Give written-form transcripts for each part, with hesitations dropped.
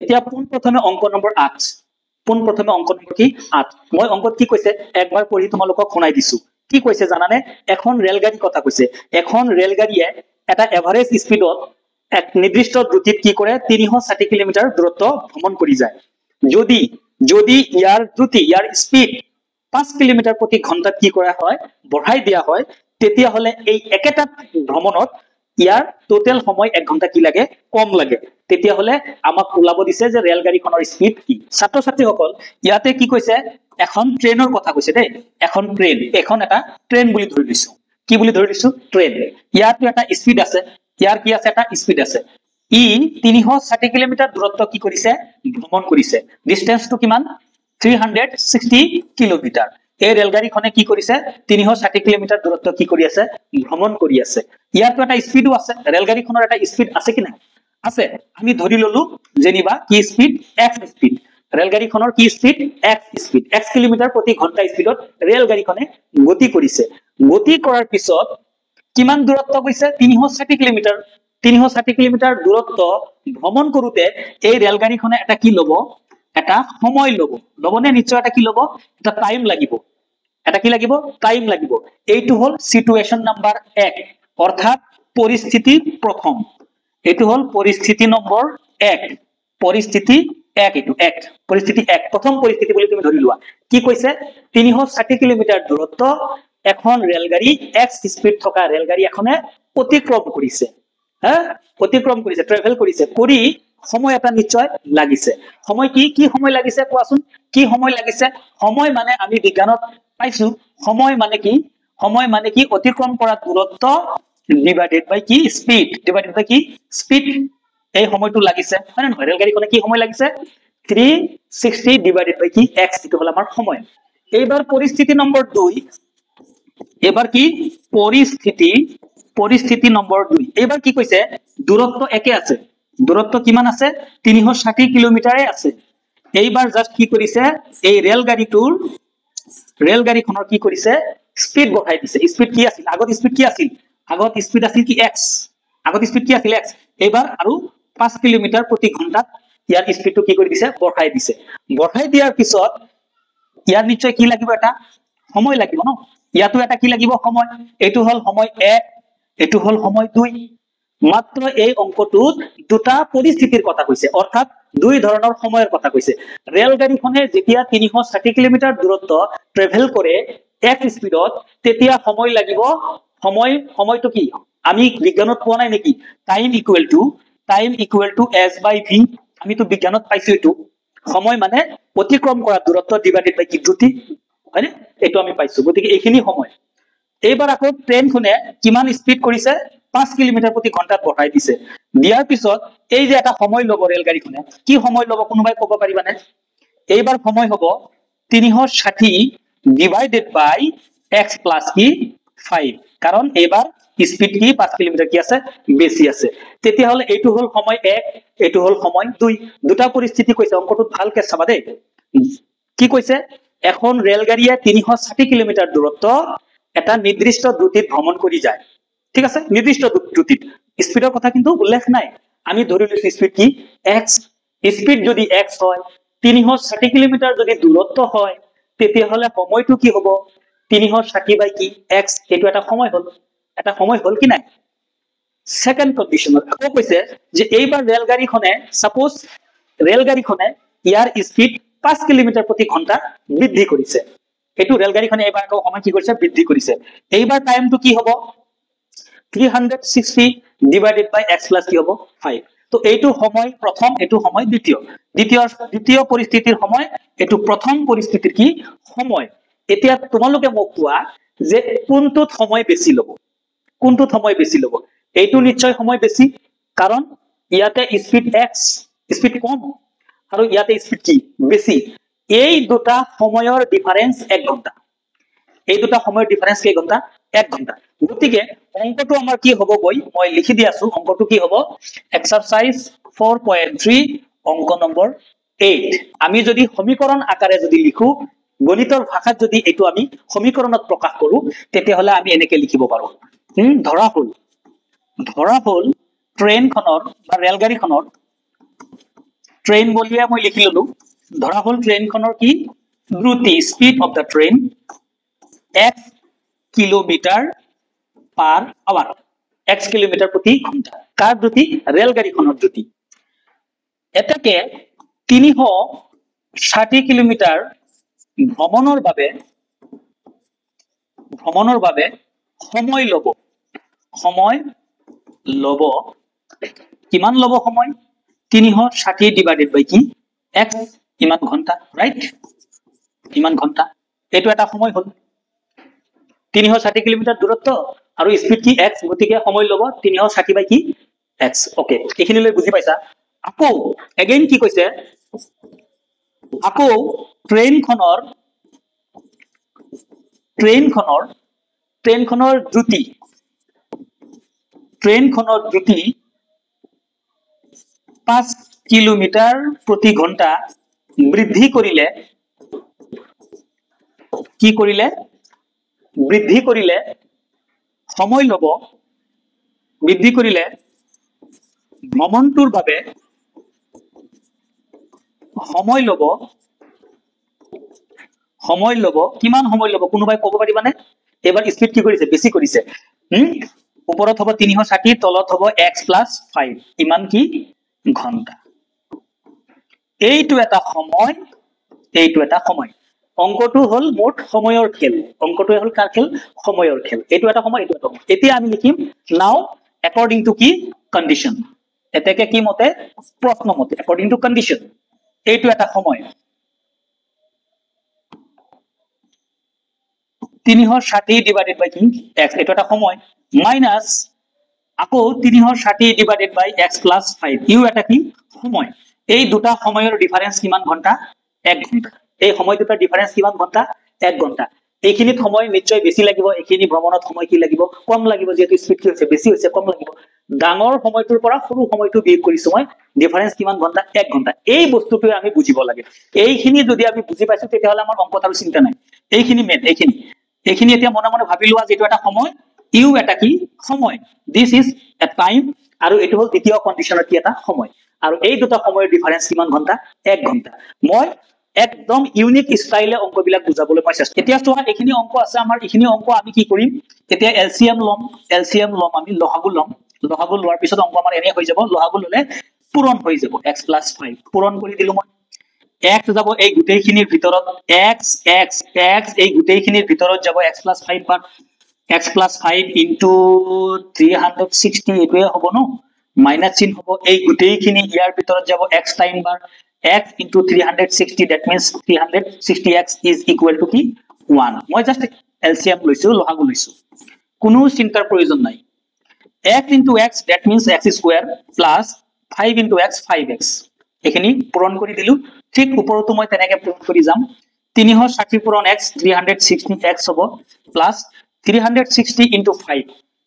এতিয়া পোন প্ৰথমে অংক নম্বৰ 8 পোন প্ৰথমে অংক নম্বৰ কি 8 মই অংকত কি কৈছে একবাৰ পঢ়ি তোমালোকক শুনাই দিছো কি কৈছে জানানে এখন ৰেলগাড়ী কথা কৈছে এখন ৰেলগাড়ীয়ে এটা এভাৰেজ স্পিডত এক নিৰ্দিষ্ট দ্ৰুতিত কি কৰে 360 কিলোমিটাৰ দূৰত্ব ভ্ৰমণ কৰি যায় যদি যদি ইয়াৰ দ্ৰুতি ইয়াৰ স্পিড 5 কিলোমিটাৰ প্ৰতি ঘণ্টাত কি কৰা হয় বঢ়াই দিয়া হয় তেতিয়া হলে এই একেটা ভ্ৰমণত ইয়াৰ টোটাল সময় 1 ঘন্টা কি লাগে কম লাগে তেতিয়া হলে আমাক ওলাব দিছে যে ৰেলগাড়ীখনৰ স্পিড কি ছাত্ৰ ছাত্ৰীসকল ইয়াতে কি কৈছে এখন ট্ৰেইনৰ কথা কৈছে দেই এখন ট্ৰেইন এখন এটা ট্ৰেইন বুলি ধৰি লৈছো কি বুলি ধৰি লৈছো ট্ৰেইন ইয়াতো এটা স্পিড আছে ইয়াৰ কি আছে এটা স্পিড আছে ই 360 কিলোমিটাৰ দূৰত্ব কি কৰিছে ভ্ৰমণ কৰিছে ডিসটেন্সটো কিমান 360 কিলোমিটাৰ এই ৰেলগাড়ীখনে কি কৰিছে 360 কিলোমিটাৰ দূৰত্ব কি কৰি আছে ভ্ৰমণ কৰি আছে ইয়াতো এটা স্পিডও আছে ৰেলগাড়ীখনৰ এটা স্পিড আছে কি নাই আছে আমি ধৰি ললো যেনিবা কি স্পিড x স্পিড ৰেলগাড়ীখনৰ কি স্পিড x কিলোমিটাৰ প্ৰতি ঘণ্টা স্পিডত ৰেলগাড়ীখনে গতি কৰিছে গতি কৰাৰ পিছত কিমান দূৰত্ব গৈছে 360 কিলোমিটাৰ 360 কিলোমিটাৰ দূৰত্ব ভ্ৰমণ কৰোতে এই ৰেলগাড়ীখনে এটা কি লব এটা সময় লব লবনে নিশ্চয় এটা কি লব এটা টাইম লাগিব এটা কি লাগিব টাইম লাগিব এইটো হল সিচুৱেশন নাম্বাৰ 1 অৰ্থাৎ পৰিস্থিতি প্ৰথম এইটো হল পৰিস্থিতি নম্বৰ 1 পৰিস্থিতি 1 এইটো 1 পৰিস্থিতি 1 প্ৰথম পৰিস্থিতি বুলি তুমি ধৰি লোৱা কি কৈছে 360 কিলোমিটাৰ দূৰত্ব এখন ৰেলগাড়ী x স্পিড থকা ৰেলগাড়ী এখনে অতিক্ৰম কৰিছে অতিক্ৰম কৰিছে ট্ৰেভেল কৰিছে কৰি সময় এটা নিশ্চয় লাগিছে সময় কি কি সময় লাগিছে কোৱাচোন কি সময় লাগিছে সময় মানে আমি বিজ্ঞানত পাইছো সময় মানে কি অতিক্ৰম কৰা দূৰত্ব ডিভাইডেড বাই কি স্পিড এই সময়টো লাগিছে হয় না নহয় ৰেলগাড়ীখনে কি সময় লাগিছে 360 ডিভাইডেড বাই কি x এটো হল আমাৰ সময় এইবাৰ পৰিস্থিতি নম্বৰ 2 এবাৰ কি পৰিস্থিতি নম্বৰ 2 এবাৰ কি কৈছে দূৰত্ব একে আছে দূৰত্ব কিমান আছে 360 কিলোমিটাৰে আছে এইবাৰ জাস্ট কি কৰিছে এই ৰেলগাড়ীখনৰ কি কৰিছে স্পিড বঢ়াই দিছে স্পিড কি আছিল আগত স্পিড কি আছিল কি x আগত স্পিড কি আছিল x এইবাৰ আৰু 5 কিলোমিটাৰ প্ৰতি ঘণ্টাত ইয়াৰ স্পিডটো কি কৰি দিছে বঢ়াই দিছে বঢ়াই দিয়াৰ পিছত ইয়াৰ নিশ্চয় কি লাগিব এটা সময় লাগিব ন ইয়াতো এটা কি লাগিব সময় এইটো হল সময় 1 এইটো হল সময় 2 মাত্ৰ এই অংকটোত দুটা পৰিস্থিতিৰ কথা কৈছে অৰ্থাৎ দুই ধৰণৰ সময়ৰ কথা কৈছে ৰেলগাড়ীখনে যেতিয়া 360 কিলোমিটাৰ দূৰত্ব ট্ৰেভেল কৰে এক স্পিডত তেতিয়া সময় লাগিব সময়টো কি আমি বিজ্ঞানত পোৱা নাই নেকি time equal to s by v আমি তো বিজ্ঞানত পাইছো এটো সময় মানে অতিক্ৰম কৰা দূৰত্ব ডিভাইডেড বাই কি দ্ৰুতি হয়নে এটো আমি পাইছো গতিকে এইখিনি সময় এইবাৰ আকৌ ট্ৰেইনখনে কিমান স্পিড কৰিছে 5 কিলোমিটাৰ প্ৰতি ঘণ্টাত বঢ়াই দিছে দিয়াৰ পিছত এই যে এটা সময় লব ৰেলগাড়ীখনে কি সময় লব কোনোবাই ক'ব পাৰিবানে এইবাৰ সময় হ'ব 360 ডিভাইডেড বাই x প্লাস কি 5 কাৰণ এইবাৰ স্পিড কি 5 কিলোমিটাৰ কি আছে বেছি আছে তেতিয়া হলে এইটো হল সময় 1 এইটো হল সময় 2 দুটা পৰিস্থিতি কৈছে অংকটোত ভালকে চাবা দেই কি কৈছে এখন ৰেলগাড়ীয়ে 360 কিলোমিটাৰ দূৰত্ব এটা নিৰ্দিষ্ট দ্ৰুতিত ভ্ৰমণ কৰি যায় ঠিক আছে নিৰ্দিষ্ট দ্ৰুতিত স্পিডৰ কথা কিন্তু উল্লেখ নাই আমি ধৰি লৈছো স্পিড কি x স্পিড যদি x হয় 360 কিলোমিটাৰ যদি দূৰত্ব হয় তেতিয়া হলে সময়টো কি হ'ব 360 বাই কি x এটো এটা সময় হল কি নাই সেকেন্ড কন্ডিশনত আকৌ কৈছে যে এইবাৰ ৰেলগাড়ীখনে সাপোজ ইয়াৰ স্পিড 5 কিলোমিটাৰ প্ৰতি ঘণ্টা বৃদ্ধি কৰিছে এটো ৰেলগাড়ীখনে এইবাৰ আকৌ সময় কি কৰিছে বৃদ্ধি কৰিছে এইবাৰ টাইমটো কি হ'ব 360 ডিভাইডেড বাই x প্লাস কি হ'ব 5 তো এইটো সময় প্ৰথম এটো সময় দ্বিতীয় পৰিস্থিতিৰ সময় এটো প্ৰথম পৰিস্থিতিৰ কি সময় এতিয়া তোমালোকে মোক কোৱা যে কোনটোত সময় বেছি লব এইটো নিশ্চয় সময় বেছি কাৰণ ইয়াতে স্পিড কম আৰু ইয়াতে স্পিড কি বেছি এই দুটা সময়ৰ ডিফাৰেন্স 1 ঘন্টা এই দুটা সময়ৰ ডিফাৰেন্স কেই ঘন্টা 1 ঘন্টা গতিকে অংকটো আমাৰ কি হ'ব বই মই লিখি দি আছো অংকটো কি হ'ব এক্সাৰসাইজ 4.3 অংক নম্বৰ 8 আমি যদি সমীকৰণ আকাৰে যদি লিখো গণিতৰ ভাষাত যদি এটো আমি সমীকৰণত প্ৰকাশ কৰো তেতিয়া হলে আমি এনেকে লিখিব পাৰো ধৰা হল ট্ৰেইনখনৰ বা ৰেলগাড়ীখনৰ ট্ৰেইন বুলিয়ে মই লিখি ললো ধৰা হল ট্ৰেইনখনৰ কি দ্ৰুতি speed of the train x kilometre per hour x kilometre প্ৰতি ঘণ্টা কাৰ দ্ৰুতি ৰেলগাড়ীখনৰ দ্ৰুতি এটাকে 360 কিলোমিটাৰ ভ্ৰমণৰ বাবে সময় লব কিমান লব সময় 360 ডিভাইডেড বাই কি x ইমান ঘন্টা ৰাইট ইমান ঘন্টা এটো এটা সময় হল 360 কিলোমিটাৰ দূৰত্ব আৰু স্পিড কি x গতিকে সময় লব 360 বাই কি x ওকে এখিনিলৈ বুজি পাইছা আকৌ এগেইন কি কৈছে আকৌ ট্ৰেইনখনৰ দ্ৰুতি 5 কিলোমিটাৰ প্ৰতি ঘণ্টা বৃদ্ধি কৰিলে কি কৰিলে বৃদ্ধি কৰিলে সময় লব বৃদ্ধি কৰিলে ভ্ৰমণটোৰ বাবে সময় লব কিমান সময় লব কোনোবাই ক'ব পাৰিবানে এবাৰ স্পিড কি কৰিছে বেছি কৰিছে ওপৰত হ'ব 360 তলত হ'ব x + 5 ইমান কি ঘন্টা এইটো এটা সময় অংকটো হল মোট সময়ৰ খেল অংকটো হল কাৰ খেল সময়ৰ খেল এইটো এটা সময় এইটো এটা এতিয়া আমি লিখিম নাও according to কি কন্ডিশন এতেকে কি মতে প্ৰশ্ন মতে according to condition এইটো এটা সময় 360 ডিভাইডেড বাই কি x এটা এটা সময় মাইনাস আকৌ 360 ডিভাইডেড বাই x + 5 ইউ এটা কি সময় এই দুটা সময়ৰ ডিফারেন্স কিমান ঘন্টা 1 ঘন্টা এই সময় দুটা ডিফারেন্স কিমান ঘন্টা 1 ঘন্টা এইখিনি সময় নিশ্চয় বেছি লাগিব এইখিনি ভ্ৰমণত সময় কি লাগিব কম লাগিব যেহেতু স্পিড কি হৈছে বেছি হৈছে কম লাগিব ডাঙৰ সময়টোৰ পৰা সৰু সময়টো বিয়োগ কৰিছো মই ডিফারেন্স কিমান ঘন্টা 1 ঘন্টা এই বস্তুটো আমি বুজিব লাগে এইখিনি যদি আমি বুজি পাইছো তেতিয়া হলে আমাৰ অংকত আৰু চিন্তা নাই এইখিনি মেন এইখিনি এতিয়া মনে মনে ভাবি লোৱা যেটো এটা সময় ইউ এটা কি সময় দিস ইজ এ টাইম আৰু এটো হল দ্বিতীয় কন্ডিশনৰ কি এটা সময় আৰু এই দুটা সময়ৰ ডিফারেন্স কিমান ঘন্টা 1 ঘন্টা মই একদম ইউনিক স্টাইলে অংকবিলাক বুজাবলৈ মই চেষ্টা এতিয়া চোৱা এইখিনি অংক আছে আমাৰ এইখিনি অংক আমি কি কৰিম এতিয়া এলসিএম লম আমি লহাগু লোৱাৰ পিছত অংক আমাৰ এনে হৈ যাব লহাগু ললে পূৰণ হৈ যাব x + 5 পূৰণ কৰি দিলো মই x যাব এই গুটেইখিনিৰ ভিতৰত x এই গুটেইখিনিৰ ভিতৰত যাব x + 5 বাৰ x + 5 into 360 এটোৱে হ'ব ন মাইনাস চিন হ'ব এই গুটেইখিনি ইয়াৰ ভিতৰত যাব x time bar x into 360 that means 360x is equal to কি 1 মই জাস্ট এলসিএম লৈছো লহাগু লৈছো কোনো চিন্তাৰ প্ৰয়োজন নাই x into x that means x square plus 5 into x 5x এখিনি পূৰণ কৰি দিলু ঠিক ওপৰতো মই তেনেকে পূৰণ কৰি যাম 360 পূৰণ x 360x হ'ব প্লাস 360 into 5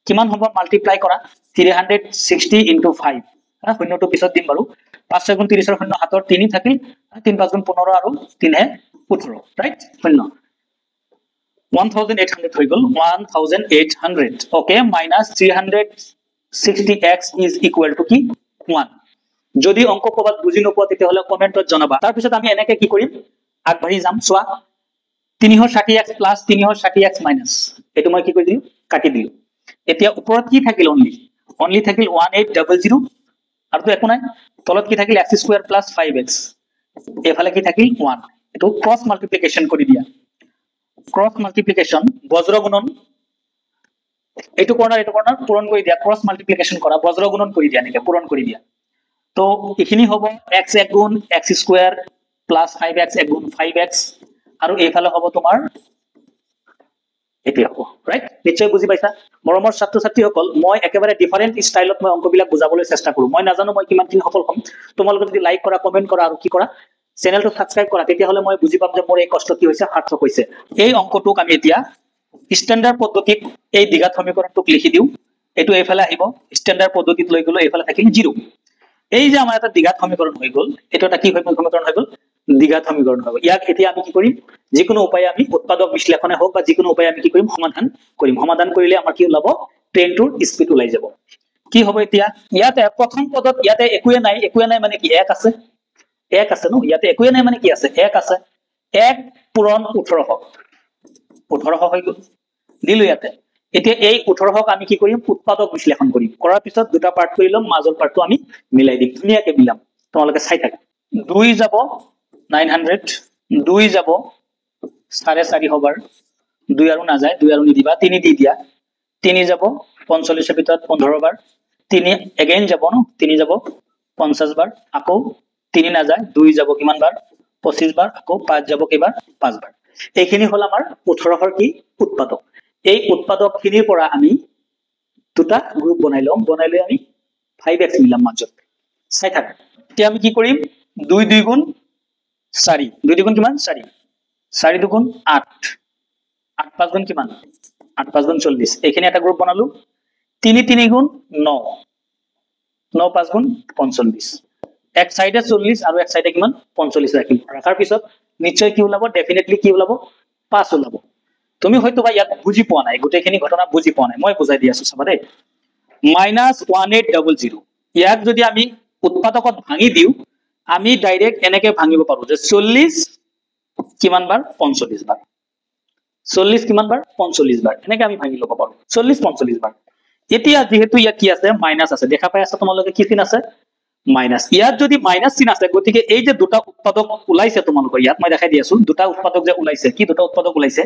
কিমান হ'ব মাল্টিপ্লাই কৰা 360 into 5 শূন্যটো পিছত দিম বাৰু 5 * 30 ৰ শূন্য হাতৰ 3 থাকিল 3 * 5 = 15 আৰু 3 হে 18 ৰাইট শূন্য 1800 হৈ গল 1800 okay minus 360x is equal to কি 1 যদি অংক কবাত বুজি নপোৱা তেতিয়া হলে কমেন্টত জনাবা তাৰ পিছত আমি এনেকে কি কৰিম আগবাঢ়ি যাম চোৱা 360x plus 360x minus এটো মই কি কৰি দিম কাটি দিলো এতিয়া ওপৰত কি থাকিল অনলি থাকিল 1800 আৰু তো একো নাই তলত কি থাকিল x square plus 5x এফালে কি থাকিল 1 এটো ক্রস মাল্টিপ্লিকেশন কৰি দিয়া ক্ৰস মাল্টিপ্লিকেশন বজ্ৰ গুণন এটো কৰ্ণাৰ পূৰণ কৰি দিয়া ক্ৰস মাল্টিপ্লিকেশন কৰা বজ্ৰ গুণন কৰি দিয়া নেকি পূৰণ কৰি দিয়া তো এখিনি হ'ব x গুণ x square plus 5x গুণ 5x আৰু এইফালে হ'ব তোমাৰ এটি হ'ব ৰাইট নিশ্চয় বুজি পাইছা মৰমৰ ছাত্ৰ ছাত্ৰী সকল মই একেবাৰে ডিফাৰেন্ট ষ্টাইলত মই অংকবিলাক বুজাবলৈ চেষ্টা কৰো মই নাজানো মই কিমান দিন সফল হ'ম তোমালোকে যদি লাইক কৰা কমেন্ট কৰা আৰু কি কৰা চেনেলটো সাবস্ক্ৰাইব কৰা তেতিয়া হলে মই বুজি পাম যে মোৰ এই কষ্ট কি হৈছে সাৰ্থক হৈছে এই অংকটোক আমি এতিয়া স্ট্যান্ডাৰ্ড পদ্ধতিত এই দ্বিঘাত সমীকৰণটোক লিখি দিও এটো এইফালে আহিব স্ট্যান্ডাৰ্ড পদ্ধতিত লৈ গলো এইফালে থাকিল 0 এই যে আমাৰ এটা দ্বিঘাত সমীকৰণ হৈ গল এটো এটা কি সমীকৰণ হৈ গল দ্বিঘাত সমীকৰণ হ'ব ইয়াক এতিয়া আমি কি কৰিম যিকোনো উপায়ে আমি উৎপাদক বিশ্লেষণে হোক বা যিকোনো উপায়ে আমি কি কৰিম সমাধান কৰিলে আমাৰ কি ওলাব ট্ৰেইনটোৰ স্পিড ওলাই যাব কি হ'ব এতিয়া ইয়াতে প্ৰথম পদত ইয়াতে একোৱে নাই মানে কি 1 আছে 1 আছে ন ইয়াতে একোই নাই মানে কি আছে 1 আছে 1 পূৰণ 1800 1800 হৈ গল দিলো ইয়াতে এতিয়া এই 1800ক আমি কি কৰিম উৎপাদক বিশ্লেষণ কৰিম কৰাৰ পিছত দুটা পাৰ্ট কৰি লম মাজৰ পাৰ্টটো আমি মিলাই দিম ধুনিয়াকে মিলাম তোমালোকে চাই থাকা 2 যাব 900 2 যাব 4.5 হবাৰ 2 আৰু না যায় 2 আৰু নিদিবা 3 দি দিয়া 3 যাব 45 এৰ ভিতৰত 15 বাৰ 3 এগেইন যাব ন 3 যাব 50 বাৰ আকৌ 3 না যায় 2 যাব কিমান বাৰ 25 বাৰ আকৌ 5 যাব কিমান 5 বাৰ এইখিনি হল আমাৰ 1800 কি উৎপাদক এই উৎপাদক খিনিৰ পৰা আমি দুটা গ্ৰুপ বনাই লম বনাই লৈ আমি 5x মিলাম মাজত চাই থাক এতিয়া আমি কি কৰিম 2 2 গুণ 4 2 2 গুণ কিমান 4 4 2 গুণ 8 8 5 গুণ কিমান 8 5 গুণ 40 এইখিনি এটা গ্ৰুপ বনালো 3 3 গুণ 9 9 5 গুণ 45 এক সাইডে 40 আৰু এক সাইডে কিমান 45 ৰাখিম ৰাখাৰ পিছত নিশ্চয় কি ওলাব ডেফিনেটলি কি ওলাব 5 ওলাব তুমি হয়তো বা ইয়াত বুজি পোৱা নাই গোটেইখিনি ঘটনা বুজি পোৱা নাই মই বুজাই দি আছো চাবা দেই -1800 ইয়াক যদি আমি উৎপাদকত ভাঙি দিও আমি ডাইৰেক্ট এনেকে ভাঙিব পাৰো যে 40 কিমান বাৰ 45 বাৰ 40 কিমান বাৰ 45 বাৰ এনেকে আমি ভাঙি লব পাৰো 40 45 বাৰ এতিয়া যেহেতু ইয়াত কি আছে মাইনাস আছে দেখা পাই আছে তোমালোকে কি চিন আছে মাইনাস ইয়াত যদি মাইনাস চিন আছে গতিকে এই যে দুটা উৎপাদক ওলাইছে তোমালোকৰ ইয়াত মই দেখাই দি আছো দুটা উৎপাদক যে ওলাইছে কি দুটা উৎপাদক ওলাইছে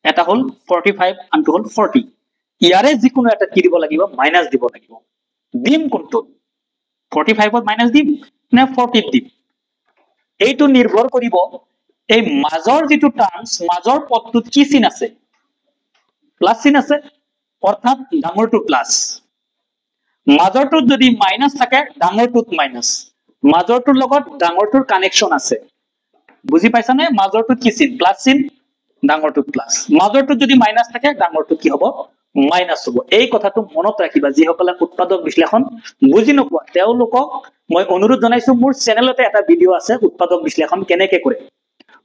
এটা হল 45 আনটো হল 40 ইয়াৰে যিকোনো এটা কি দিব লাগিব মাইনাস দিব লাগিব দিম কোনটো 45 ত মাইনাস দিম না 40 দিম এইটো নিৰ্ভৰ কৰিব এই মাজৰ যেটো টাৰ্মস মাজৰ পদটোত কি চিন আছে প্লাস চিন আছে অৰ্থাৎ ডাঙৰটো প্লাস মাজৰটোত যদি মাইনাস থাকে ডাঙৰটোত মাইনাস মাজৰটোৰ লগত ডাঙৰটোৰ কানেকশন আছে বুজি পাইছা নে মাজৰটোত কি চিন প্লাস চিন ডাঙৰটোত প্লাস মাজৰটোত যদি মাইনাস থাকে ডাঙৰটোত কি হ'ব মাইনাস হ'ব এই কথাটো মনত ৰাখিবা যিসকলে উৎপাদক বিশ্লেষণ বুজি নোপোৱা তেওঁলোকক মই অনুৰোধ জনাইছো মোৰ চেনেলতে এটা ভিডিও আছে উৎপাদক বিশ্লেষণ কেনেকে কৰে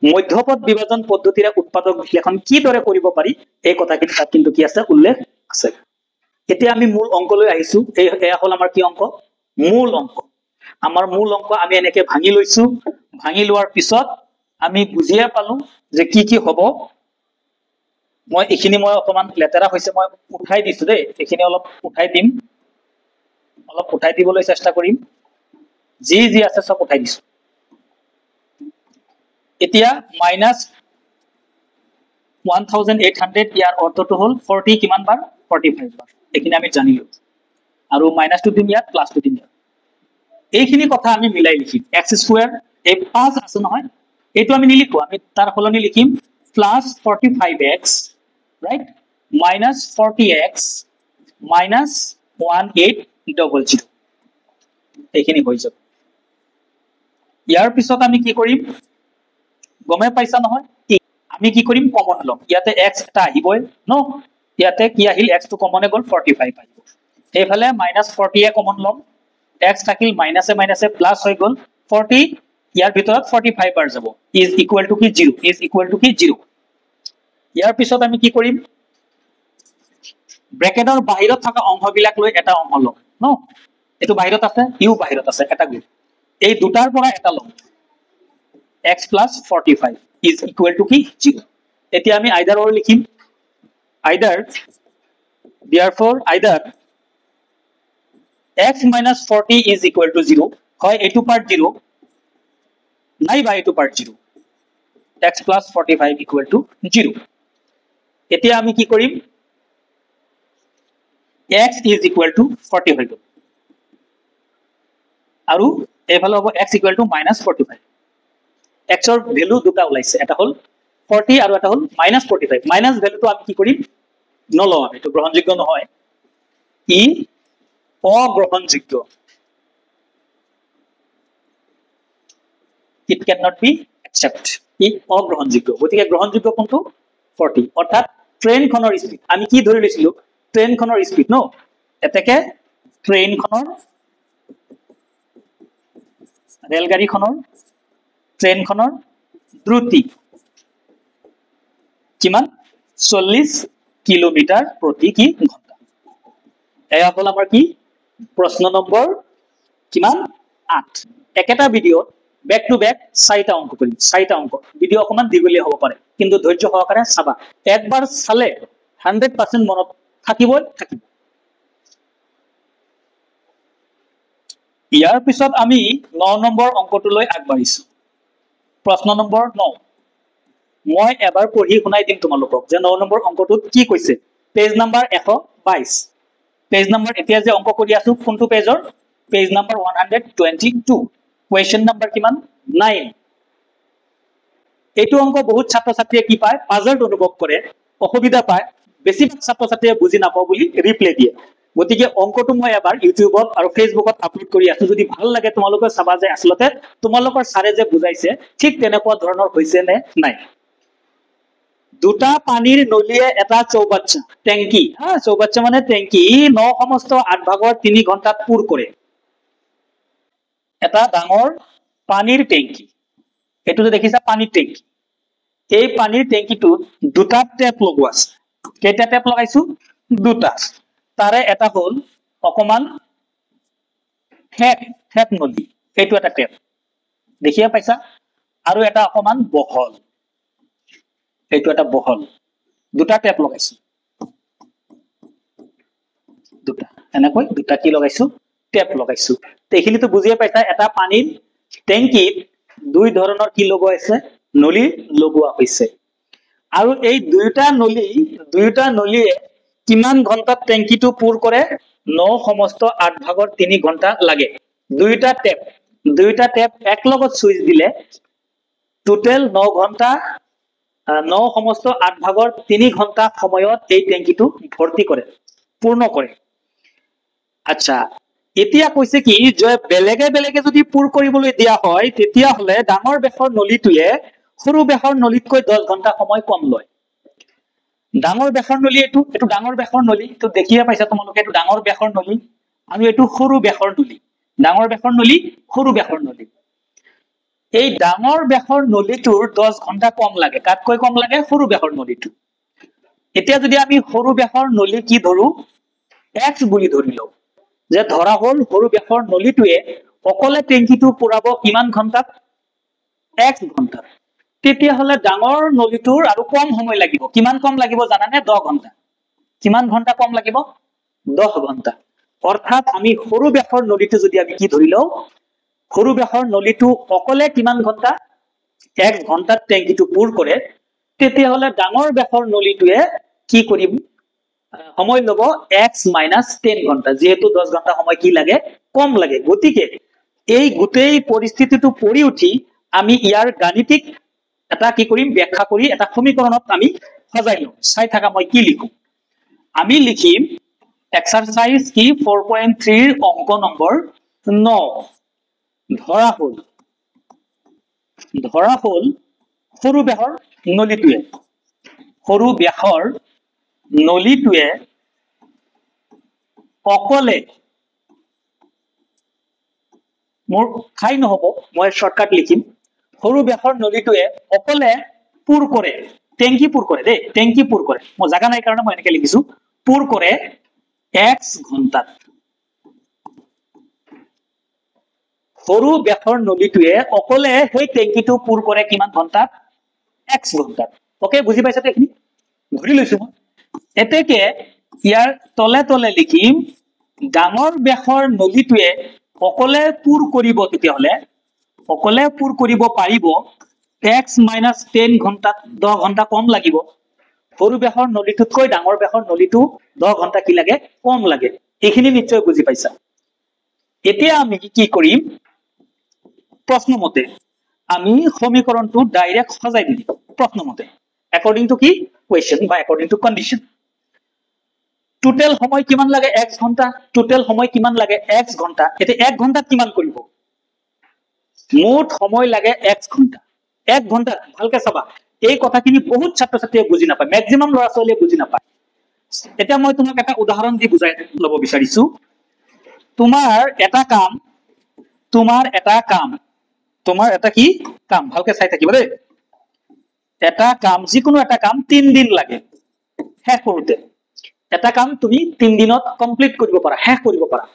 মধ্যপদ বিভাজন পদ্ধতিৰে উৎপাদক বিশ্লেষণ কি দৰে কৰিব পাৰি এই কথাখিনি তাত কিন্তু কি আছে উল্লেখ আছে এতিয়া আমি মূল অংকলৈ আহিছো এই হল আমাৰ কি অংক মূল অংক আমাৰ মূল অংক আমি এনেকে ভাঙি লৈছো ভাঙি লোৱাৰ পিছত আমি বুজিয়া পালো যে কি হ'ব মই এখিনি মই অকমান লেতেৰা হৈছে মই উঠাই দিছো দেই এখিনি অলপ উঠাই দিম অলপ উঠাই দিবলৈ চেষ্টা কৰিম যি আছে সব উঠাই দিছো এতিয়া -1800 ইয়াৰ অৰ্থটো হল 40 কিমান বাৰ 45 বাৰ এখিনি আমি জানিলো আৰু মাইনাস টু দিম ইয়াত প্লাস টু দিম এইখিনি কথা আমি মিলাই লিখিম x² এই 5 আছে নহয় এইটো আমি নিলিখো আমি তাৰ ফলনি লিখিম +45x right -40x -1800 এইখিনি হৈ যাব ইয়াৰ পিছত আমি কি কৰিম গমে পাইছা নহয় আমি কি কৰিম কমন লম ইয়াতে x এটা আহিবই ন ইয়াতে কি আহিল x টো কমনে গল 45 আহিব এইফালে -40 এ কমন লম x থাকিল মাইনাসে মাইনাসে প্লাস হৈ গল 40 ইয়াৰ ভিতৰত 45 বাৰ যাব ইজ ইকুৱেল টু কি 0 ইজ ইকুৱেল টু কি 0 ইয়াৰ পিছত আমি কি কৰিম ব্ৰেকেটৰ বাহিৰত থকা অংশবিলাক লৈ এটা অংশ লম ন এটো বাহিৰত আছে ইউ বাহিৰত আছে এটা গ্ৰুপ এই দুটাৰ পৰা এটা লম x + 45 is equal to কি 0 এতিয়া আমি আইদাৰ অৰ লিখিম আইদাৰ therefore either x - 40 is equal to 0 হয় এটো পার্ট 0 নাই বা এটো পার্ট 0 x + 45 equal to 0 এতিয়া আমি কি কৰিম x is equal to 40 হৈ গল আৰু এফালে হ'ব x equal to -45 x ৰ ভ্যালু দুটা ওলাইছে এটা হল 40 আৰু এটা হল -45 মাইনাস ভ্যালুটো আমি কি কৰিম নলও আমি এটো গ্ৰহণযোগ্য নহয় ই অগ্ৰহণযোগ্য it cannot be accept ই অগ্ৰহণযোগ্য গতিকে গ্ৰহণযোগ্য কোনটো 40 অৰ্থাৎ ট্ৰেইনখনৰ স্পিড আমি কি ধৰি লৈছিলো ট্ৰেইনখনৰ স্পিড ন এতেকে ট্ৰেইনখনৰ ৰেলগাড়ীখনৰ ট্ৰেইনখনৰ দ্ৰুতি কিমান 40 কিলোমিটাৰ প্ৰতি কি ঘন্টা এয়া হল আমাৰ কি প্ৰশ্ন নম্বৰ কিমান 8 একেটা ভিডিওত বেক টু বেক 4টা অংক কৰিম 4টা অংক ভিডিও অকমান দীঘলীয়া হ'ব পাৰে কিন্তু ধৈৰ্য সহকাৰে চাবা একবাৰ চালে 100% মনত থাকিব ইয়াৰ পিছত আমি 9 নম্বৰ অংকটোলৈ আগবাঢ়িছো প্ৰশ্ন নম্বৰ 9 মই এবাৰ পঢ়ি শুনাই দিম তোমালোকক যে 9 নম্বৰ অংকটোত কি কৈছে পেজ নাম্বাৰ 122 পেজ নাম্বাৰ এতিয়া যে অংক কৰি আছো কোনটো পেজৰ পেজ নাম্বাৰ 122 কোৱেশ্চন নাম্বাৰ কিমান 9 এইটো অংক বহুত ছাত্ৰ ছাত্ৰীয়ে কি পায় পাজল অনুভৱ কৰে অসুবিধা পায় বেছি ছাত্ৰ ছাত্ৰীয়ে বুজি নাপায় বুলি ৰিপ্লে দিয়ে গতিকে অংকটো মই এবাৰ ইউটিউবত আৰু ফেসবুকত আপলোড কৰি আছো যদি ভাল লাগে তোমালোকে চাবা যে আসলতে তোমালোকৰ সাৰে যে বুজাইছে ঠিক তেনেকুৱা ধৰণৰ হৈছে নে নাই দুটা পানীৰ নলিয়ে এটা চৌবাচ্চা টেংকি চৌবাচ্চা মানে টেংকি 9 সমস্ত 8 ভাগৰ 3 ঘণ্টাত পুৰ কৰে এটা ডাঙৰ পানীৰ টেংকি এটো যে দেখিছা পানীৰ টেংকি এই পানীৰ টেংকিটোত দুটা টেপ লগোৱা আছে কেইটা টেপ লগাইছো দুটা তাৰে এটা হল অকমান হেট নলী এইটো এটা টেপ দেখিয়া পাইছা আৰু এটা অকমান বহল এইটো এটা বহল দুটা টেপ লগাইছো দুটা এনেকৈ দুটা কি লগাইছো টেপ লগাইছো এইখিনি তো বুজিয়ে পাইছা এটা পানীৰ টেংকিত দুই ধৰণৰ কি লগোৱা আছে নলী লগোৱা হৈছে আৰু এই দুইটা নলীয়ে কিমান ঘণ্টাত টেংকিটো পুৰ কৰে 9 সমস্ত 8 ভাগৰ 3 ঘণ্টা লাগে দুইটা টেপ এক লগত সুইচ দিলে টোটাল 9 ঘণ্টা 9 সমস্ত 8 ভাগৰ 3 ঘণ্টা সময়ত এই টেংকিটো ভৰ্তি কৰে পূৰ্ণ কৰে আচ্ছা এতিয়া কৈছে কি যে বেলেগে যদি পুৰ কৰিবলৈ দিয়া হয় তেতিয়া হলে ডাঙৰ বেখৰ নলীটোৱে সৰু বেখৰ নলীতকৈ 10 ঘণ্টা সময় কম লয় ডাঙৰ বেখৰ নলী এটো ডাঙৰ বেখৰ নলী তো দেখিয়া পাইছা তোমালোকে এটো ডাঙৰ বেখৰ নলী আৰু এটো সৰু বেখৰ নলী ডাঙৰ বেখৰ নলী সৰু বেখৰ নলী এই ডাঙৰ বেখৰ নলীটোৰ 10 ঘণ্টা কম লাগে কাতকৈ কম লাগে সৰু বেখৰ নলীটো এতিয়া যদি আমি সৰু বেখৰ নলী কি ধৰু x বুলি ধৰি লও যে ধৰা হল সৰু বেখৰ নলীটোৱে অকলে টেংকিটো পুৰাব কিমান ঘণ্টাত x ঘণ্টা তেতিয়া হলে ডাঙৰ নলীটোৰ আৰু কম সময় লাগিব কিমান কম লাগিব জানানে 10 ঘণ্টা কিমান ঘণ্টা কম লাগিব 10 ঘণ্টা অৰ্থাৎ আমি সৰু বেখৰ নলীটো যদি আমি কি ধৰি লও সৰু বেখৰ নলীটো অকলে কিমান ঘণ্টা 1 ঘণ্টাত টেংকিটো পুৰ কৰে তেতিয়া হলে ডাঙৰ বেখৰ নলীটোৱে কি কৰিম সময় লব x - 10 ঘণ্টা যেহেতু 10 ঘণ্টা সময় কি লাগে কম লাগে গতিকে এই গোটেই পৰিস্থিতিটো পৰি উঠি আমি ইয়াৰ গাণিতিক এটা কি কৰিম ব্যাখ্যা কৰি এটা সমীকৰণত আমি সজাই লম চাই থাকা মই কি লিখো আমি লিখিম এক্সারসাইজ কি 4.3 ৰ অংক নম্বৰ 9 ধৰা হল সৰু বেখৰ নলীটোৱে অকলে মোৰ খাই নহব মই শৰ্টকাট লিখিম সৰু বেখৰ নলীটোৱে অকলে পুৰ কৰে টেংকি পুৰ কৰে দে টেংকি পুৰ কৰে মই জাগা নাই কাৰণে মই এনেকৈ লিখিছো পুৰ কৰে x ঘণ্টাত সৰু বেখৰ নলীটোৱে অকলে সেই টেংকিটো পুৰ কৰে কিমান ঘণ্টাত x ঘণ্টাত ওকে বুজি পাইছা এইখিনি ঘূৰি লৈছো মই এতেকে ইয়াৰ তলে লিখিম ডাঙৰ বেখৰ নলীটোৱে অকলে পুৰ কৰিব তেতিয়া হলে অকলে পুৰ কৰিব পাৰিব x - 10 ঘণ্টাত 10 ঘণ্টা কম লাগিব সৰু বেখৰ নলীটোতকৈ ডাঙৰ বেখৰ নলীটো 10 ঘণ্টা কি লাগে কম লাগে এইখিনি নিশ্চয় বুজি পাইছা এতিয়া আমি কি কৰিম প্ৰশ্নমতে আমি সমীকৰণটো ডাইৰেক্ট সজাই দিম প্ৰশ্নমতে according to কি question বা according to condition টোটাল সময় কিমান লাগে x ঘণ্টা টোটাল সময় কিমান লাগে x ঘণ্টা এতে 1 ঘণ্টাত কিমান কৰিব মোট সময় লাগে x ঘণ্টা 1 ঘণ্টা ভালকে চাবা এই কথাখিনি বহুত ছাত্ৰ ছাত্ৰীয়ে বুজি নাপায় ম্যাক্সিমাম ল'ৰা ছোৱালীয়ে বুজি নাপায় এটা মই তোমাক এটা উদাহৰণ দি বুজাই লব বিচাৰিছো তোমাৰ এটা কি কাম ভালকে চাই থাকিবা দেই এটা কাম যিকোনো এটা কাম 3 দিন লাগে শেষ কৰোতে এটা কাম তুমি 3 দিনত কমপ্লিট কৰিব পাৰা শেষ কৰিব পাৰা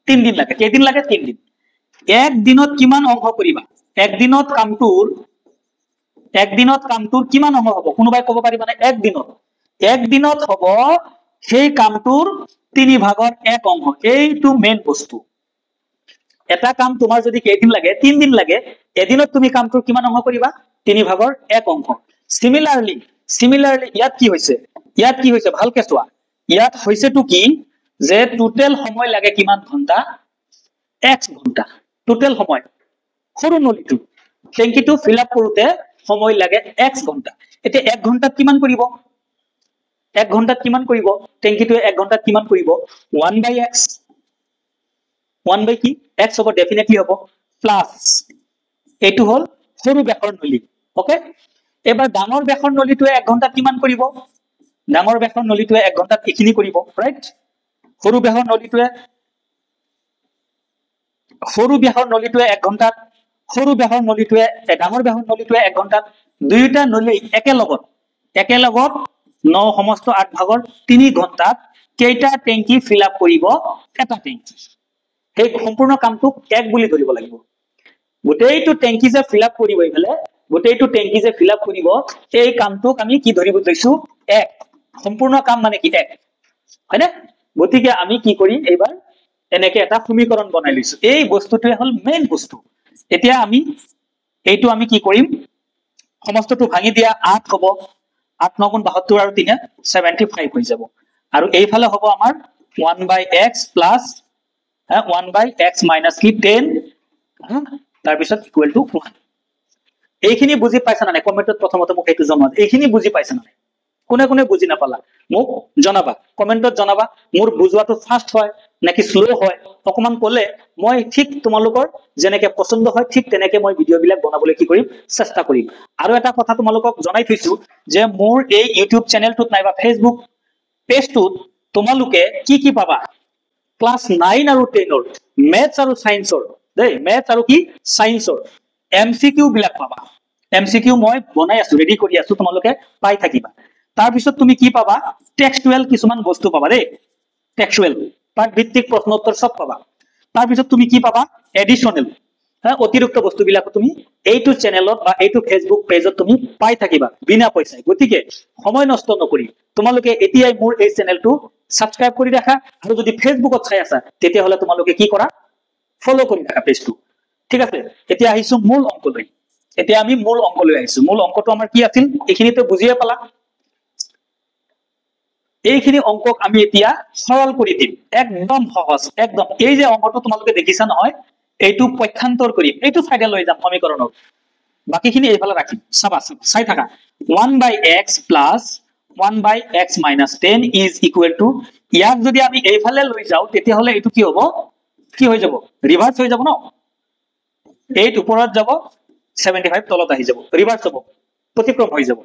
3 দিন লাগে কেই দিন লাগে 3 দিন এক দিনত কিমান অংক কৰিবা একদিনত কামটোৰ কিমান অংশ হ'ব কোনোবাই ক'ব পাৰিব মানে একদিনত হ'ব সেই কামটোৰ 3/1 অংশ এইটো মেইন বস্তু এটা কাম তোমাৰ যদি কেইদিন লাগে 3 দিন লাগে এদিনত তুমি কামটোৰ কিমান অংশ কৰিবা 3/1 অংশ সিমিলাৰলি ইয়াত কি হৈছে ভালকে চোৱা ইয়াত হৈছেটো কি যে টোটেল সময় লাগে কিমান ঘন্টা x ঘন্টা টোটেল সময় সৰু নলিটো টেংকিটো ফিল আপ কৰোতে সময় লাগে x ঘন্টা এতিয়া 1 ঘন্টাত কিমান কৰিব 1 ঘন্টাত কিমান কৰিব টেংকিটোৱে 1 ঘন্টাত কিমান কৰিব 1/x 1 by কি x হ'ব ডেফিনেটলি হ'ব প্লাস এইটো হল সৰু ব্যাসৰ নলী ওকে এবাৰ ডাঙৰ ব্যাসৰ নলীটোৱে 1 ঘন্টাত কিমান কৰিব ডাঙৰ ব্যাসৰ নলীটোৱে 1 ঘন্টাত এখিনি কৰিব ৰাইট সৰু ব্যাসৰ নলীটোৱে 1 ঘন্টাত সৰু ব্যাসৰ নলীটোৱে ডাঙৰ ব্যাসৰ নলীটোৱে 1 ঘন্টাত দুইটা নলী একেলগত 9 সমস্ত 8 ভাগৰ 3 ঘন্টাত কেইটা টেংকি ফিল আপ কৰিব এটা টেংকি এই সম্পূৰ্ণ কামটোক 1 বুলি ধৰিব লাগিব গোটেইটো টেংকি যে ফিল আপ কৰিব ইফালে গোটেইটো টেংকি যে ফিল আপ কৰিব এই কামটোক আমি কি ধৰিব লৈছো 1 সম্পূৰ্ণ কাম মানে কি 1 হয়নে গতিকে আমি কি কৰিম এইবাৰ এনেকে এটা সমীকৰণ বনাই লৈছো এই বস্তুটোৱে হল মেইন বস্তু এতিয়া আমি এইটো আমি কি কৰিম সমস্তটো ভাঙি দিয়া 8 হ'ব 8 9 গুণ 72 আৰু 3 75 হৈ যাব আৰু এইফালে হ'ব আমাৰ 1/x প্লাস 1/x minus কি 10 তাৰ পিছত ইকুৱেল টু 1 এইখিনি বুজি পাইছা না কমেন্টত প্ৰথমতে মোক এইটো জনাবা এইখিনি বুজি পাইছা না কোনে বুজি নাপালা মোক জনাবা কমেন্টত জনাবা মোৰ বুজোৱাটো ফাস্ট হয় নাকি স্লো হয় অকমান ক'লে মই ঠিক তোমালোকৰ যেনেকে পছন্দ হয় ঠিক তেনেকে মই ভিডিও বিলাক বনাবলৈ কি কৰিম চেষ্টা কৰিম আৰু এটা কথা তোমালোকক জনাই থৈছো যে মোৰ এই ইউটিউব চেনেলটোত নাইবা ফেসবুক পেজটোত তোমালোকে কি পাবা ক্লাস 9 আৰু 10 ৰ মেথছ আৰু সায়েন্সৰ দেই মেথছ আৰু কি সায়েন্সৰ এমসিকিউ বিলাক পাবা এমসিকিউ মই বনাই আছো ৰেডি কৰি আছো তোমালোকে পাই থাকিবা তাৰ পিছত তুমি কি পাবা টেক্সটুৱেল কিছুমান বস্তু পাবা দেই টেক্সটুৱেল পাঠ ভিত্তিক প্ৰশ্ন উত্তৰ সব পাবা তাৰ পিছত তুমি কি পাবা এডিশনাল অতিৰিক্ত বস্তু বিলাক তুমি এইটো চেনেলত বা এইটো ফেসবুক পেজত তুমি পাই থাকিবা বিনা পইচাই গতিকে সময় নষ্ট নকৰি তোমালোকে এতিয়াই মোৰ এই চেনেলটো সাবস্ক্ৰাইব কৰি ৰাখা আৰু যদি ফেসবুকত চাই আছা তেতিয়া হলে তোমালোকে কি কৰা ফলো কৰি ৰাখা পেজটো ঠিক আছে এতিয়া আহিছো মূল অংকলৈ এতিয়া আমি মূল অংকলৈ আহিছো মূল অংকটো আমাৰ কি আছিল এইখিনিতে বুজিয়ে পালা এইখিনি অংকক আমি এতিয়া সৰল কৰি দিম একদম সহজ একদম এই যে অংকটো তোমালোকে দেখিছা নহয় এইটো পক্ষান্তৰ কৰিম এইটো সাইডে লৈ যাম সমীকৰণৰ বাকিখিনি এইফালে ৰাখিম চাবা চাই থাকা 1/x plus 1/x minus 10 is equal to ইয়াক যদি আমি এইফালে লৈ যাও তেতিয়া হলে এইটো কি হ'ব কি হৈ যাব ৰিভাৰ্স হৈ যাব ন 8 ওপৰত যাব 75 তলত আহি যাব ৰিভাৰ্স হ'ব প্ৰতিক্ৰম হৈ যাব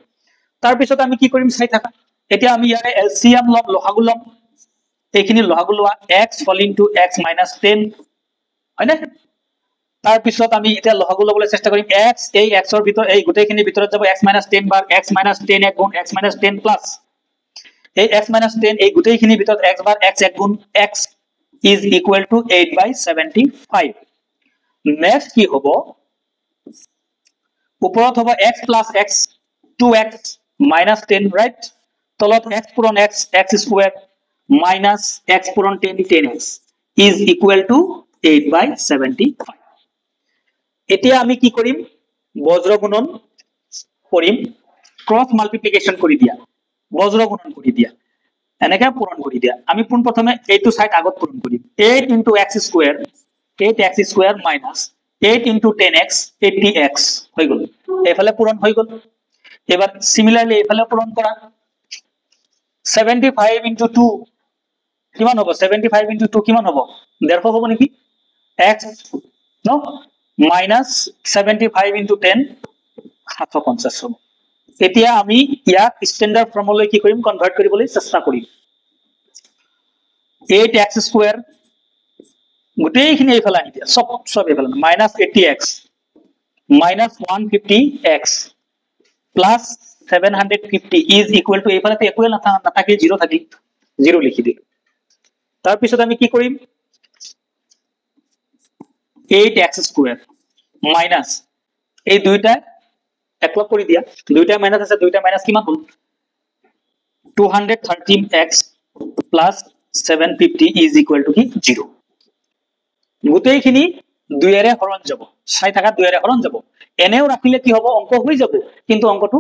তাৰ পিছত আমি কি কৰিম চাই থাকা এতিয়া আমি ইয়াৰে এলসিএম লম লহাগু লম এইখিনি লহাগু লোৱা x fall into x minus 10 হয়নে তাৰ পিছত আমি এতিয়া লহাগু লবলৈ চেষ্টা কৰিম x এই x ৰ ভিতৰ এই গোটেইখিনি ভিতৰত যাব x minus 10 বাৰ x minus 10 এক গুণ x minus 10 প্লাস এই x minus 10 এই গোটেইখিনি ভিতৰত x বাৰ x এক গুণ x is equal to 8/75 next কি হ'ব ওপৰত হ'ব x plus x 2x minus 10 right তলত x পূৰণ x x square minus x পূৰণ 10 10x is equal to 8/75 এতিয়া আমি কি কৰিম বজ্ৰ গুণন কৰিম ক্ৰস মাল্টিপ্লিকেশন কৰি দিয়া বজ্ৰ গুণন কৰি দিয়া এনেকৈ পূৰণ কৰি দিয়া আমি পোন প্ৰথমে এইটো সাইড আগত পূৰণ কৰিম 8 into x square 8x square minus 8 into 10x 80x হৈ গল এইফালে পূৰণ হৈ গল এবাৰ সিমিলাৰলি এইফালে পূৰণ কৰা 75 into 2 কিমান হ'ব 75 into 2 কিমান হ'ব 150 হ'ব নেকি x no minus 75 into 10 750 হ'ব এতিয়া আমি ইয়াক স্ট্যান্ডার্ড ফর্মুলালৈ কি কৰিম কনভাৰ্ট কৰিবলৈ চেষ্টা কৰিম 8x square গোটেইখিনি এইফালে আনি দিয়া সব এইফালে minus 80x minus 150x plus 750 is equal to এইফালে তো একোৱে নাথাকে 0 থাকি 0 লিখি দিম তাৰ পিছত আমি কি কৰিম 8x square minus এই দুইটা একলগ কৰি দিয়া, দুইটা মাইনাস আছে, দুইটা মাইনাস কিমান হল 213x plus 750 is equal to কি 0 গোটেইখিনি 2 এৰে হৰণ যাব, চাই থাকা 2 এৰে হৰণ যাব, এনেও ৰাখিলে কি হ'ব অংক হৈ যাব, কিন্তু অংকটো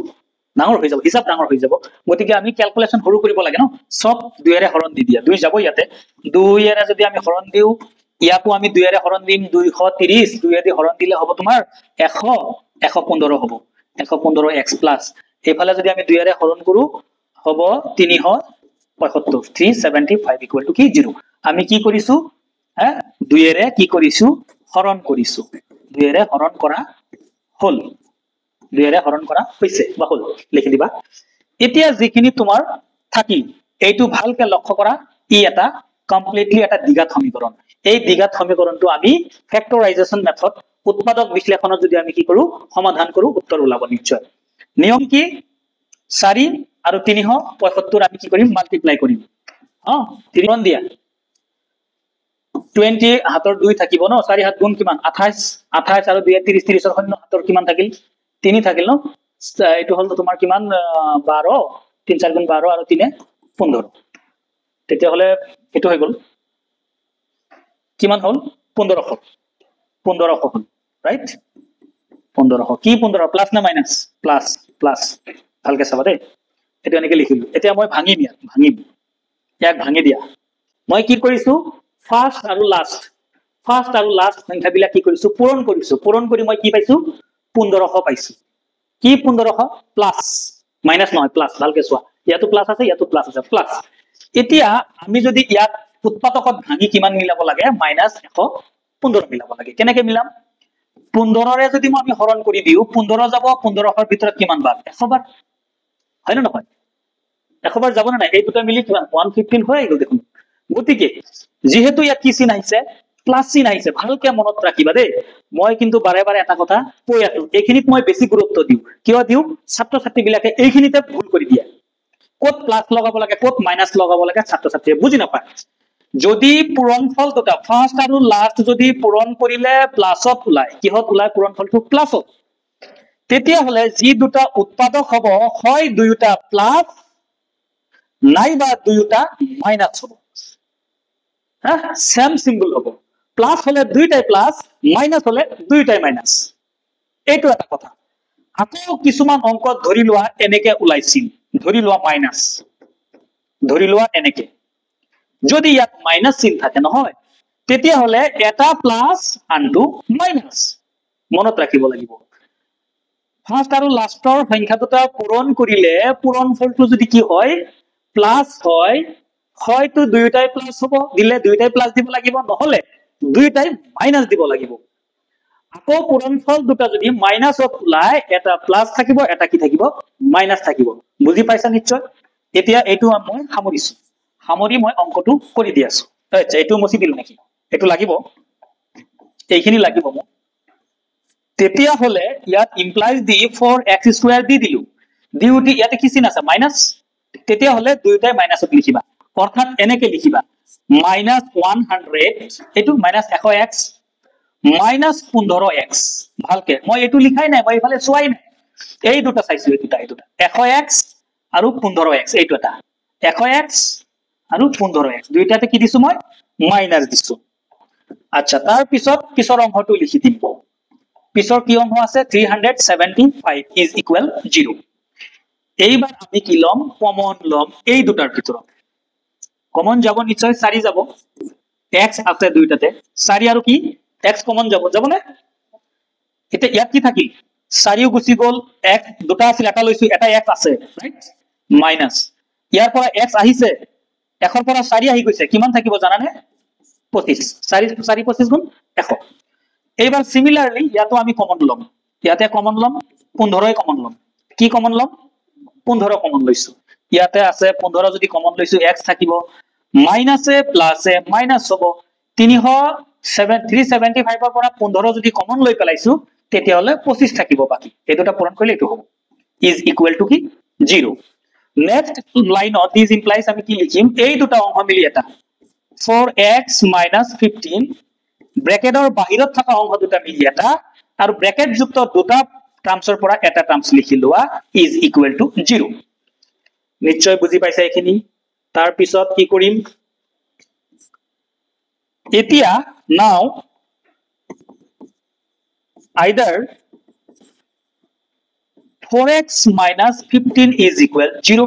ডাঙৰ হৈ যাব, হিসাব ডাঙৰ হৈ যাব, গতিকে আমি ক্যালকুলেশন সৰু কৰিব লাগে ন, সব 2 এৰে হৰণ দি দিয়া, 2 যাব ইয়াতে, 2 এৰে যদি আমি হৰণ দিও ইয়াকো আমি 2 এৰে হৰণ দিম, 230 2 এৰে হৰণ দিলে হ'ব তোমাৰ 100 115 হ'ব, 115x প্লাস এইফালে যদি আমি 2 এৰে হৰণ কৰো হ'ব 375 375 ইকুয়াল টু কি 0 আমি কি কৰিছো 2 এৰে কি কৰিছো হৰণ কৰিছো, 2 এৰে হৰণ কৰা হল, 2 এৰে হৰণ কৰা হৈছে বা হল লিখি দিবা। এতিয়া যিখিনি তোমাৰ থাকি এইটো ভালকে লক্ষ্য কৰা, ই এটা কমপ্লিটলি এটা দ্বিঘাত সমীকৰণ, এই দ্বিঘাত সমীকৰণটো আমি ফেক্টৰাইজেশন মেথড উৎপাদক বিশ্লেষণত যদি আমি কি কৰো সমাধান কৰো উত্তৰ ওলাব নিশ্চয়। নিয়ম কি 4 আৰু 375 আমি কি কৰিম মাল্টিপ্লাই কৰিম, 3 দিয়া 20 হাতৰ 2 থাকিব ন, 4 হাত গুণ কিমান 28 28 আৰু 2 30 30 ৰ শূন্য হাতৰ কিমান থাকিল 3 থাকিল ন, এইটো হল তোমাৰ কিমান 12 3 4 গুণ 12 আৰু 3 15, তেতিয়া হলে এটো হৈ গল কিমান হল 1500 হল রাইট 1500 কি 15 প্লাস না মাইনাস প্লাস প্লাস ভালকে চাবা দেই, এটা এনেকে লিখিলো, এতিয়া মই ভাঙিম ইয়াক ভাঙি দিয়া, মই কি কৰিছো ফাৰ্স্ট আৰু লাস্ট সংখ্যাবিলাক কি কৰিছো পূৰণ কৰি মই কি পাইছো 1500 পাইছো, কি 1500 প্লাস মাইনাস নহয় প্লাস, ভালকে চোৱা ইয়াতো প্লাস আছে ইয়াতো প্লাস আছে প্লাস, এতিয়া আমি যদি ইয়াত উৎপাদকত ভাঙি কিমান মিলাব লাগে মাইনাস 115 মিলাব লাগে, কেনেকে মিলাম 15 ৰে যদি আমি হৰণ কৰি দিও 15 যাব, 1500 ভিতৰত কিমান বাৰ 100 বাৰ হয় না নহয়, 100 বাৰ যাব না নাই, এই দুটা মিলি কিমান 115 হৈ গল দেখোন, গতিকে যেহেতু ইয়াত কি চিন আহিছে প্লাস চিন আহিছে, ভালকে মনত ৰাখিবা দেই, মই কিন্তু বাৰে বাৰে এটা কথা কৈ আছো, এইখিনিত মই বেছি গুৰুত্ব দিও, কিয় দিও ছাত্ৰ ছাত্ৰী বিলাকে এইখিনিতে ভুল কৰি দিয়ে, কত প্লাস লগাব লাগে কত মাইনাস লগাব লাগে ছাত্ৰ ছাত্ৰীয়ে বুজি নাপায়, যদি পূৰণফল দুটা ফাৰ্স্ট আৰু লাস্ট যদি পূৰণ কৰিলে প্লাসত ওলাই, কিহত ওলাই পূৰণফলটো প্লাসত, তেতিয়া হলে যি দুটা উৎপাদক হ'ব হয় দুইটা প্লাস নাইবা দুইটা মাইনাস হ'ব, সেম সিম্বল হ'ব, প্লাস হলে দুইটাই প্লাস মাইনাস হলে দুইটাই মাইনাস, এইটো এটা কথা। আকৌ কিছুমান অংকত ধৰি লোৱা এনেকে ওলাইছিল, ধৰি লোৱা মাইনাস, ধৰি লোৱা এনেকে, যদি ইয়াত মাইনাস চিন থাকে নহয় তেতিয়া হলে এটা প্লাস আনটো মাইনাস, মনত ৰাখিব লাগিব, ফাৰ্স্ট আৰু লাস্টৰ সংখ্যা দুটা পূৰণ কৰিলে পূৰণফলটো যদি কি হয় প্লাস হয়, হয়তো দুইটাই প্লাস হ'ব, দিলে দুইটাই প্লাস দিব লাগিব, নহলে দুইটাই মাইনাস দিব লাগিব, আকৌ পূৰণফল দুটা যদি মাইনাসত ওলাই এটা প্লাস থাকিব এটা কি থাকিব মাইনাস থাকিব, বুজি পাইছা নিশ্চয়। এতিয়া এইটো মই সামৰিছো, সামৰি মই অংকটো কৰি দি আছো, আচ্ছা এইটো মুছি দিলো নেকি, এইটো লাগিব এইখিনি লাগিব মোক, তেতিয়া হলে ইয়াত ইমপ্লাইজ দি 4x² দি দিলো, দিউটি ইয়াতে কি চিন আছে মাইনাস, তেতিয়া হলে দুইটাই মাইনাসত লিখিবা, অৰ্থাৎ এনেকে লিখিবা -100 এইটো -100x -15x, ভালকে মই এইটো লিখাই নাই, মই ইফালে চোৱাই নাই, এই দুটা চাইছো, এই দুটা 100x আৰু 15x, এইটো এটা 100x আৰু 15x দুইটাতে কি দিছো মই মাইনাস দিছো। আচ্ছা তাৰ পিছৰ অংশটো লিখি দিম, পিছৰ কি অংশ আছে 375 ইজ ইকুৱেল 0, এইবাৰ আমি কি লম কমন লম, এই দুটাৰ ভিতৰত কমন যাব নিশ্চয় 4 যাব, x আছে দুইটাতে 4 আৰু কি x কমন যাব না, এতিয়া ইয়াত কি থাকিল 4 গুচি গল, x দুটা আছিল এটা লৈছো, এটা x আছে ৰাইট, মাইনাস ইয়াৰ পৰা x আহিছে, 100 পৰা 4 আহি গৈছে, কিমান থাকিব জানানে 25, 4 25 গুণ 100, এইবাৰ সিমিলারলি ইয়াতো আমি কমন লম, ইয়াতে কমন লম 15 কমন লম, কি কমন লম 15 কমন লৈছো, ইয়াতে আছে 15 যদি কমন লৈছো x থাকিব, মাইনাসে প্লাসে মাইনাস হ'ব, 375 ৰ পৰা 15 যদি কমন লৈ পেলাইছো তেতিয়া হলে 25 থাকিব বাকি, এই দুটা পূৰণ কৰিলে এটো হ'ব ইজ ইকুৱেল টু কি 0। নেক্সট লাইনত দিস ইমপ্লাইজ আমি কি লিখিম, এই দুটা অংশ মিলি এটা 4x - 15 ব্ৰেকেটৰ বাহিৰত থকা অংশ দুটা মিলি এটা আৰু ব্ৰেকেট যুক্ত দুটা টাৰ্মছৰ পৰা এটা টাৰ্মছ লিখি লোৱা ইজ ইকুৱেল টু 0 নিশ্চয় বুজি পাইছা এইখিনি তাৰ পিছত কি কৰিম এতিয়া নাও either 4x minus 15 is equal 0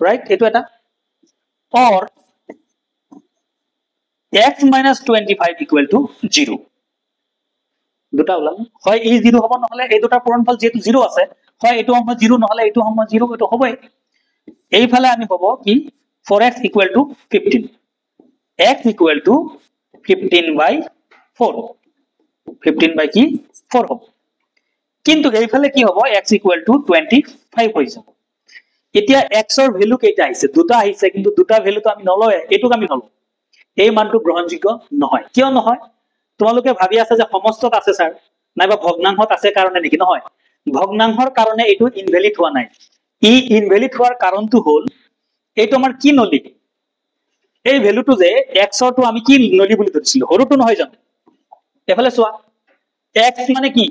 right etu eta or x minus 25 equal to 0 দুটা ওলাল হয় এই 0 হ'ব নহলে এই দুটা পূৰণফল যেটো 0 আছে হয় এটো হম 0 নহলে এটো হম 0 এটো হবই এইফালে আমি হব কি 4x equal to 15 x equal to 15 by 4 15 by কি 4 হ'ব কিন্তু এইফালে কি হ'ব x equal to 25 হৈ যাব এতিয়া x ৰ ভ্যালু কেইটা আহিছে দুটা আহিছে কিন্তু দুটা ভ্যালু তো আমি নলয় এটুক আমি নলয় এই মানটো গ্ৰহণযোগ্য নহয় কিয় নহয় তোমালোকে ভাবি আছে যে সমস্তত আছে স্যাৰ নাইবা ভগ্নাংশত আছে কাৰণে নেকি নহয় ভগ্নাংশৰ কাৰণে এটো ইনভ্যালিড হোৱা নাই ই ইনভ্যালিড হোৱাৰ কাৰণটো হ'ল এটো আমাৰ কি নলি এই ভ্যালুটো যে x ৰ তো আমি কি নলি বুলি ধৰিছিলো হৰুটো নহয় জানো এফালে চোৱা x মানে কি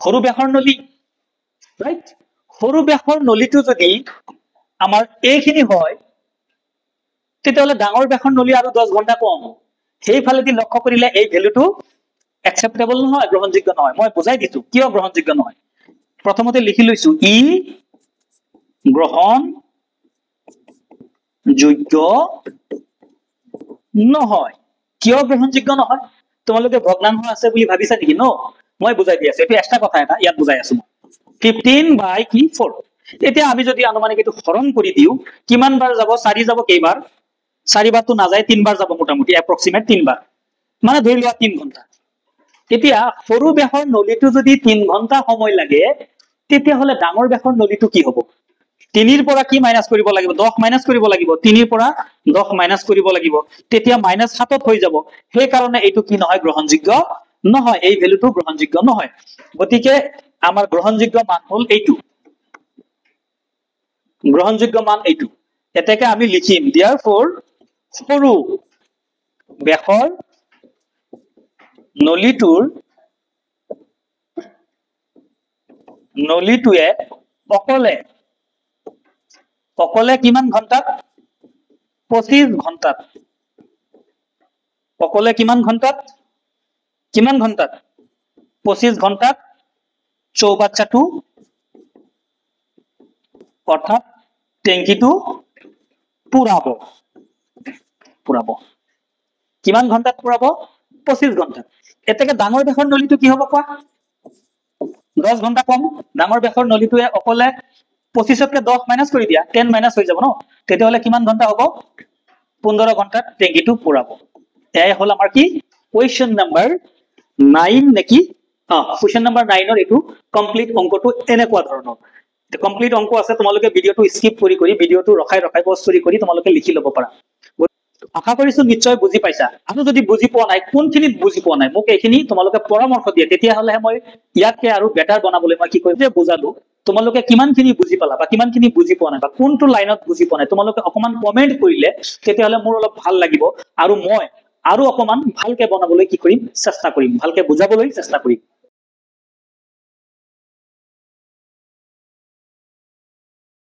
হৰু ব্যাসৰ নলি ৰাইট হৰু ব্যাসৰ নলিটো যদি আমাৰ এইখিনি হয় তেতিয়াহলে ডাঙৰ ব্যাসৰ নলি আৰু 10 ঘন্টা কম সেইফালে দি লক্ষ্য কৰিলে এই ভ্যালুটো একসেপ্টেবল নহয় গ্ৰহণযোগ্য নহয় মই বুজাই দিছো কিয় গ্ৰহণযোগ্য নহয় প্ৰথমতে লিখি লৈছো ই গ্ৰহণ যোগ্য নহয় কিয় গ্ৰহণযোগ্য নহয় তোমালোকে ভগ্নাংশ আছে বুলি ভাবিছা নেকি ন মই বুজাই দি আছো এটো এক্সট্ৰা কথা এটা ইয়াত বুজাই আছো 15 বাই কি 4 এতিয়া আমি যদি আনুমানিক এটো হৰণ কৰি দিও কিমান বাৰ যাব 4 যাব কেইবাৰ 4 বাৰ তো না যায় 3 বাৰ যাব মোটামুটি এপ্ৰক্সিমেট 3 বাৰ মানে ধৰি লোৱা 3 ঘন্টা এতিয়া সৰু ব্যাসৰ নলিটো যদি 3 ঘন্টা সময় লাগে তেতিয়া হলে ডাঙৰ ব্যাসৰ নলিটো কি হ'ব 3 ৰ পৰা কি মাইনাস কৰিব লাগিব 10 মাইনাস কৰিব লাগিব 3 ৰ পৰা 10 মাইনাস কৰিব লাগিব তেতিয়া -7 ত হৈ যাব সেই কাৰণে এটো কি নহয় গ্ৰহণযোগ্য নহয় এই ভ্যালুটো গ্ৰহণযোগ্য নহয় গতিকে আমাৰ গ্ৰহণযোগ্য মান হল এইটো গ্ৰহণযোগ্য মান এইটো এটাকে আমি লিখিম therefore সৰু ব্যাসৰ নলিটোৱে অকলে কিমান ঘন্টাত 25 ঘন্টাত অকলে কিমান ঘন্টাত 25 ঘন্টাত চৌবাচ্চাটো অৰ্থাৎ টেংকিটো পুৰাব কিমান ঘন্টাত পুৰাব 25 ঘন্টা এতেকে ডাঙৰ ব্যাসৰ নলিটো কি হ'ব কোৱা 10 ঘন্টা কম ডাঙৰ ব্যাসৰ নলিটোৱে অকলে 25 কে 10 মাইনাস কৰি দিয়া 10 মাইনাস হৈ যাব ন তেতিয়া হলে কিমান ঘন্টা হ'ব 15 ঘন্টাত টেংকিটো পুৰাব এই হল আমাৰ কি কোৱেশ্চন নম্বৰ 9 নেকি কোৱেশ্চন নম্বৰ 9 ৰ এটো কমপ্লিট অংকটো এনেকুৱা ধৰণৰ কমপ্লিট অংক আছে তোমালোকে ভিডিওটো স্কিপ কৰি ভিডিওটো ৰখাই পজ কৰি তোমালোকে লিখি লব পাৰা আশা কৰিছো নিশ্চয় বুজি পাইছা আৰু যদি বুজি পোৱা নাই কোনখিনিত বুজি পোৱা নাই মোক এইখিনি তোমালোকে পৰামৰ্শ দিয়া তেতিয়া হলে মই ইয়াতকে আৰু বেটাৰ বনাবলৈ মই কি কৰিম যে বুজালো তোমালোকে কিমানখিনি বুজি পালা বা কিমানখিনি বুজি পোৱা নাই বা কোনটো লাইনত বুজি পোৱা নাই তোমালোকে অকমান কমেন্ট কৰিলে তেতিয়া হলে মোৰ অলপ ভাল লাগিব আৰু মই আৰু অকমান ভালকে বনাবলৈ কি কৰিম চেষ্টা কৰিম ভালকে বুজাবলৈ চেষ্টা কৰিম